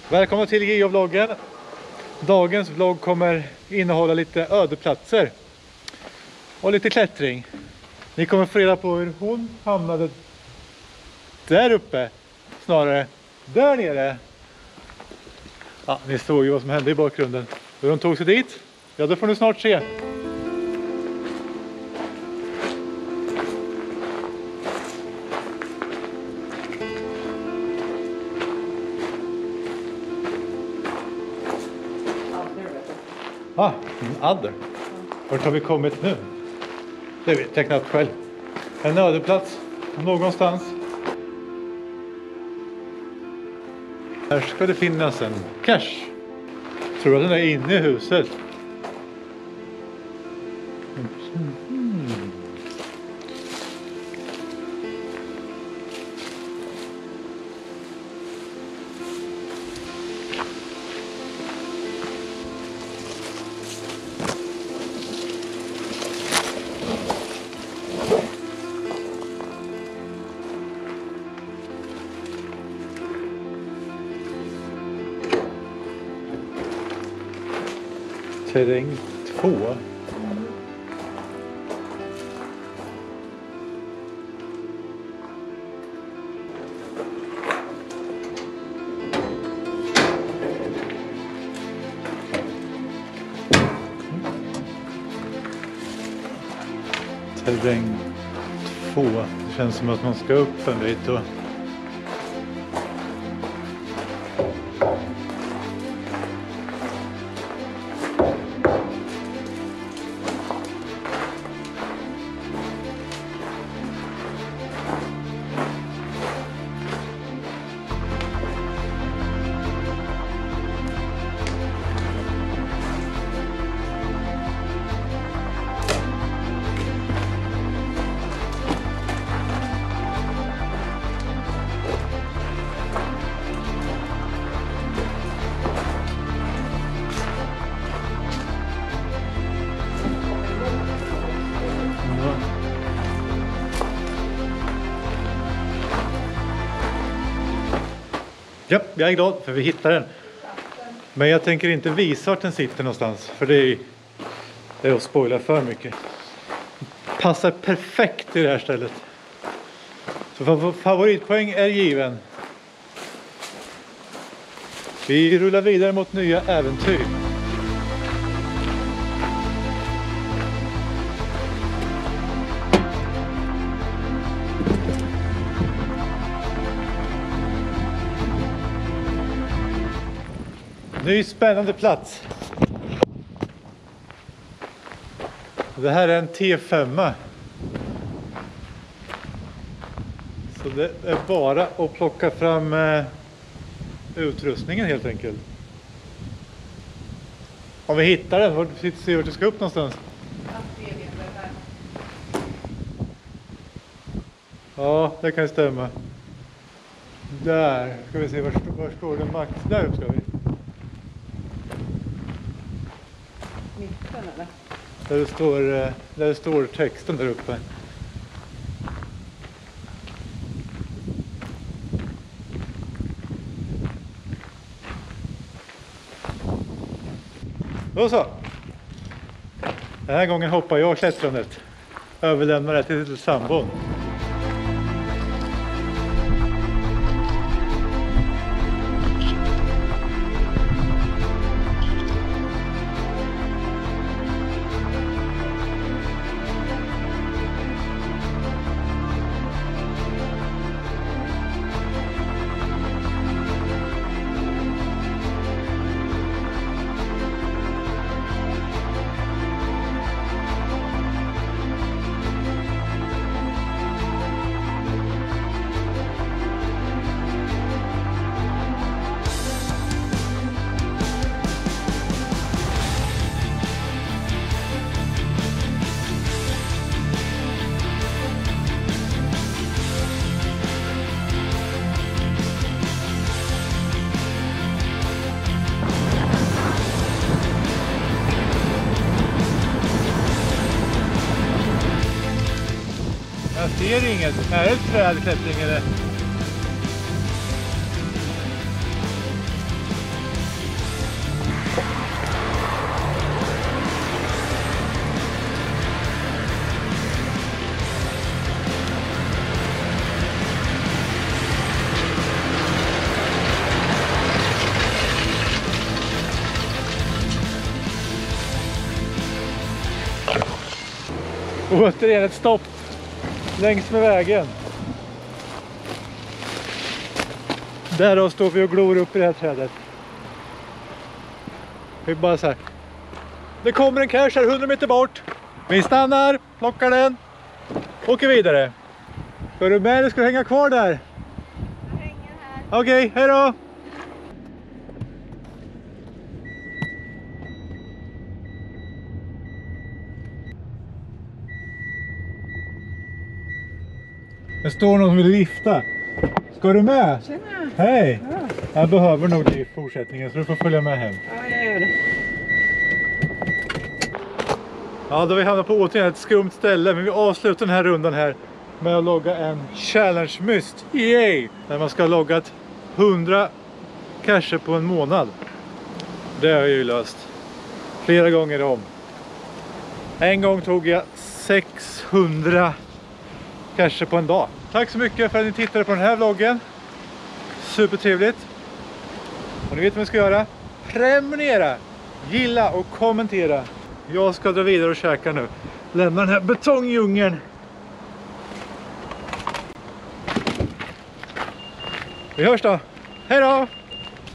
Välkomna till Geovloggen. Dagens vlogg kommer innehålla lite ödeplatser och lite klättring. Ni kommer få reda på hur hon hamnade där uppe, snarare där nere. Ja, ni såg ju vad som hände i bakgrunden. Hur hon tog sig dit, ja det får ni snart se. En adder. Vart har vi kommit nu? Det vet jag knappt själv. En ödeplats någonstans. Här ska det finnas en cache. Tror att den är inne i huset. Terräng 2. Terräng 2. Det känns som att man ska upp en bit då. Ja, jag är glad för vi hittar den. Men jag tänker inte visa vart den sitter någonstans. För det är att spoila för mycket. Passar perfekt i det här stället. Så favoritpoäng är given. Vi rullar vidare mot nya äventyr. Ny spännande plats. Det här är en T5. Så det är bara att plocka fram utrustningen helt enkelt. Om vi hittar den, se vart du ska upp någonstans. Ja, det kan stämma. Där ska vi se, var står det max? Där upp ska vi. Mitten eller? Där det står texten där uppe. Då så. Den här gången hoppar jag klättrandet. Överlämnar det till sambon. Jag ser inget. Är det ett trädklättring eller? Återigen ett stopp längs med vägen. Där då står vi och glor upp i det här trädet. Vi bara så här. Det kommer en cache här 100 meter bort. Vi stannar, plockar den. Åker vidare. Ska du med eller ska du hänga kvar där? Jag hänger här. Okej, hej då! Det står någon som vill lifta. Ska du med? Tjena. Hej! Ja, Jag behöver nog dig i fortsättningen så du får följa med hem. ja, jag gör det. Ja, då har vi hamnat på återigen ett skumt ställe. Men vi avslutar den här rundan här med att logga en challenge myst. Yay! Där man ska ha loggat 100 cacher på en månad. Det har jag ju löst. Flera gånger om. En gång tog jag 600 cacher på en dag. Tack så mycket för att ni tittade på den här vloggen. Supertrevligt. Och ni vet vad ni ska göra. Prenumerera, gilla och kommentera. Jag ska dra vidare och käka nu. Lämna den här betongdjungeln. Vi hörs då. Hej då!